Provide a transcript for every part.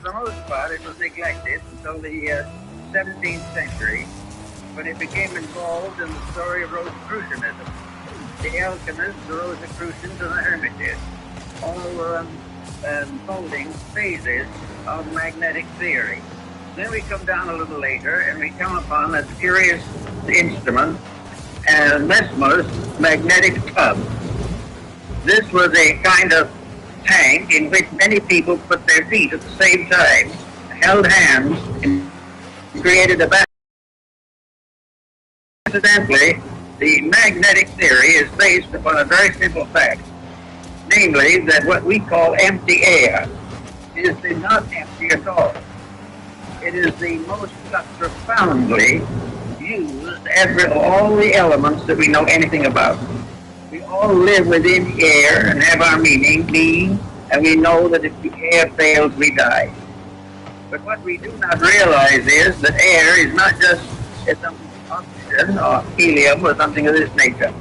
the most part, it was neglected until the 17th century, when it became involved in the story of Rosicrucianism. The alchemists, the Rosicrucians, and the Hermetists all were unfolding phases of magnetic theory. Then we come down a little later and we come upon a curious instrument, Mesmer's magnetic tub. This was a kind of tank in which many people put their feet at the same time, held hands, and created a balance. Incidentally, the magnetic theory is based upon a very simple fact, namely that what we call empty air is not empty at all. It is the most profoundly used all the elements that we know anything about. We all live within air and have our being, and we know that if the air fails, we die. But what we do not realize is that air is not just oxygen or helium or something of this nature.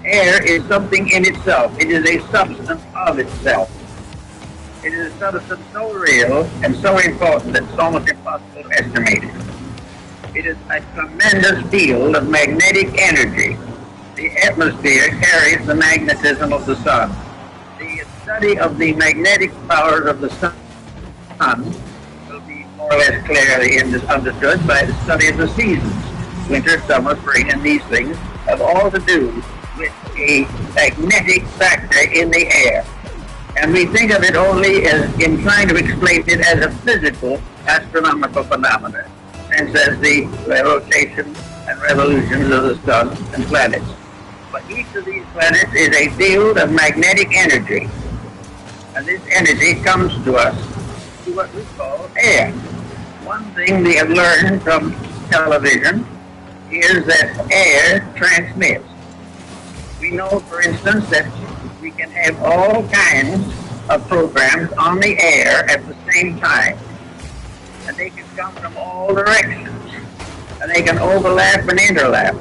Air is something in itself. It is a substance of itself. It is a substance so real and so important that it's almost impossible to estimate it. It is a tremendous field of magnetic energy. The atmosphere carries the magnetism of the sun. The study of the magnetic powers of the sun will be more or less clearly understood by the study of the seasons. Winter, summer, spring, and these things have all to do with a magnetic factor in the air. And we think of it only as in trying to explain it as a physical astronomical phenomenon, and as the rotation and revolutions of the sun and planets. But each of these planets is a field of magnetic energy. And this energy comes to us through what we call air. One thing we have learned from television is that air transmits. We know, for instance, that we can have all kinds of programs on the air at the same time. And they can come from all directions. And they can overlap and interlap.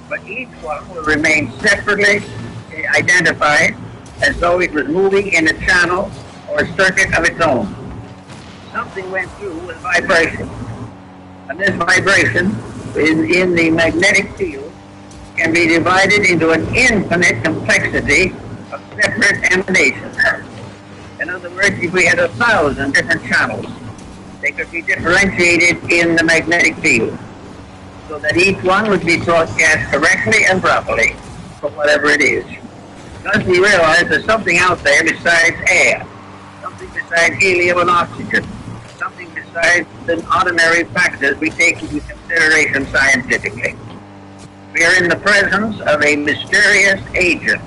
But each one will remain separately identified as though it was moving in a channel or a circuit of its own. Something went through with vibration. And this vibration in the magnetic field can be divided into an infinite complexity of separate emanations. In other words, if we had 1,000 different channels, they could be differentiated in the magnetic field, so that each one would be broadcast correctly and properly for whatever it is. Thus we realize there's something out there besides air, something besides helium and oxygen, something besides the ordinary factors we take into consideration scientifically. We are in the presence of a mysterious agent,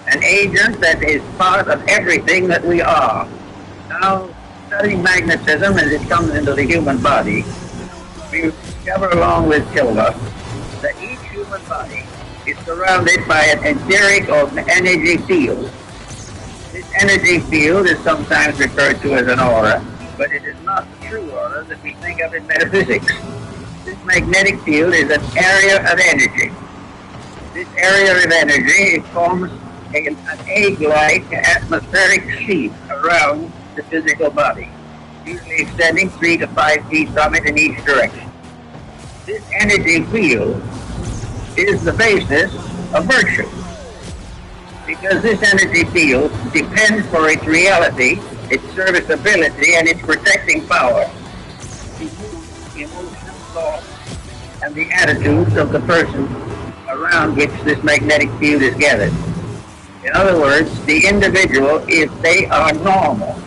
an agent that is part of everything that we are. Now, studying magnetism as it comes into the human body, we discover along with Kilmer that each human body is surrounded by an etheric or energy field. This energy field is sometimes referred to as an aura, but it is not the true aura that we think of in metaphysics. This magnetic field is an area of energy. This area of energy forms an egg-like atmospheric sheath around the physical body, usually extending 3 to 5 feet from it in each direction. This energy field is the basis of virtue, because this energy field depends for its reality, its serviceability, and its protecting power to move emotions, thoughts, and the attitudes of the person around which this magnetic field is gathered. In other words, the individual, if they are normal,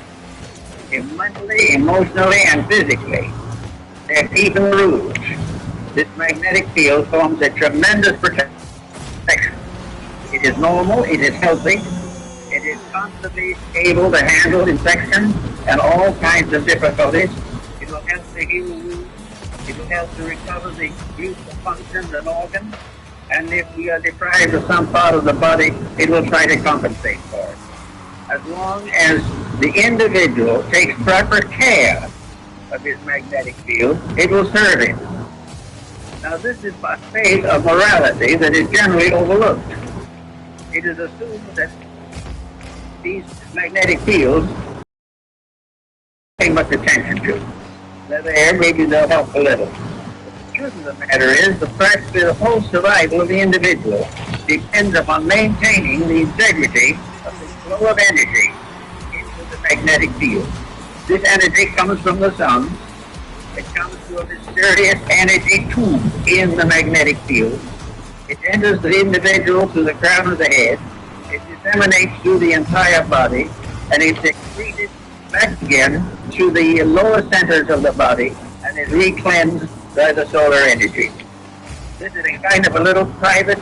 mentally, emotionally, and physically, they're keeping the rules. This magnetic field forms a tremendous protection. It is normal, it is healthy, it is constantly able to handle infection and all kinds of difficulties. It will help to heal wounds, it will help to recover the useful functions and organs, and if we are deprived of some part of the body, it will try to compensate for it. As long as the individual takes proper care of his magnetic field, it will serve him. Now this is a phase of morality that is generally overlooked. It is assumed that these magnetic fields pay much attention to. They're there, maybe they'll help a little. The truth of the matter is, the whole survival of the individual depends upon maintaining the integrity of the flow of energy into the magnetic field. This energy comes from the sun. It comes through a mysterious energy tube in the magnetic field. It enters the individual through the crown of the head. It disseminates through the entire body, and it's excreted back again to the lower centers of the body, and is recleansed by the solar energy. This is a kind of a little private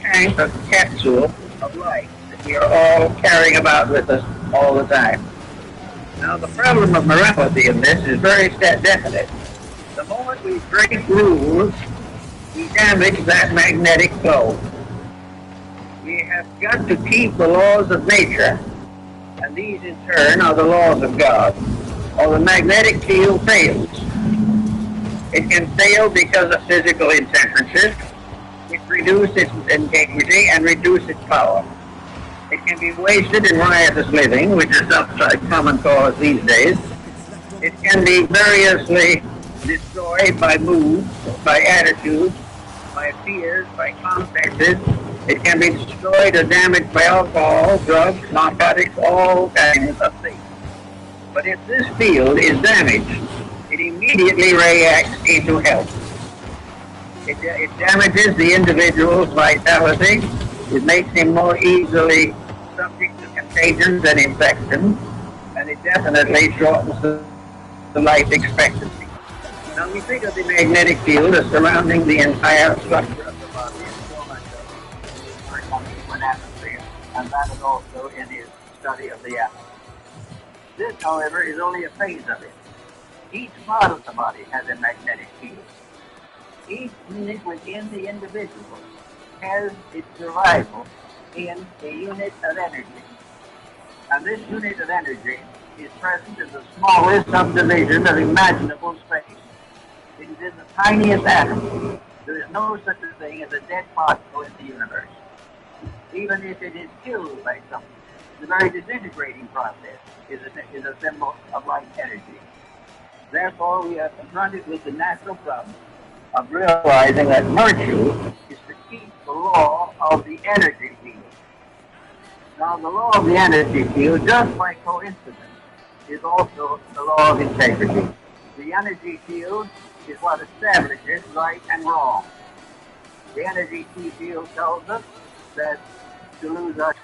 tank or capsule of light that we are all carrying about with us all the time. Now, the problem of morality in this is very definite. The moment we break rules, we damage that magnetic flow. We have got to keep the laws of nature, and these in turn are the laws of God, or the magnetic field fails. It can fail because of physical intemperances, which reduce its integrity and reduce its power. It can be wasted in riotous living, which is a common cause these days. It can be variously destroyed by moods, by attitudes, by fears, by complexes. It can be destroyed or damaged by alcohol, drugs, narcotics, all kinds of things. But if this field is damaged, it immediately reacts into health. It damages the individual's vitality. It makes him more easily subject to contagions and infections, and it definitely shortens the life expectancy. Now we think of the magnetic field as surrounding the entire structure of the body and so much of the atmosphere, and that is also in his study of the atmosphere. This, however, is only a phase of it. Each part of the body has a magnetic field. Each unit within the individual has its survival in a unit of energy. And this unit of energy is present in the smallest subdivision of imaginable space. It is in the tiniest atom. There is no such a thing as a dead particle in the universe. Even if it is killed by something, the very disintegrating process is a symbol of light energy. Therefore, we are confronted with the natural problem of realizing that virtue is to keep the law of the energy field. Now, the law of the energy field, just by coincidence, is also the law of integrity. The energy field is what establishes right and wrong. The energy field tells us that to lose our